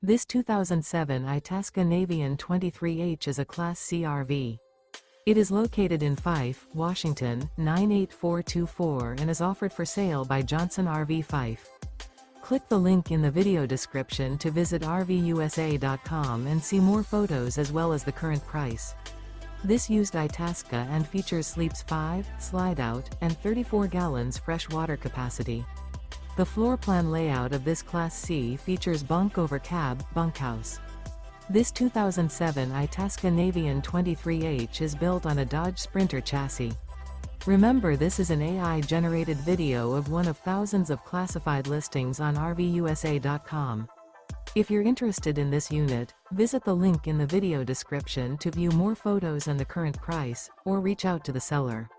This 2007 Itasca Navion 23H is a Class C RV. It is located in Fife, Washington, 98424 and is offered for sale by Johnson RV Fife. Click the link in the video description to visit RVUSA.com and see more photos as well as the current price. This used Itasca and features sleeps 5, slide-out, and 34 gallons fresh water capacity. The floor plan layout of this Class C features Bunk Over Cab, Bunkhouse. This 2007 Itasca Navion 23H is built on a Dodge Sprinter chassis. Remember, this is an AI-generated video of one of thousands of classified listings on RVUSA.com. If you're interested in this unit, visit the link in the video description to view more photos and the current price, or reach out to the seller.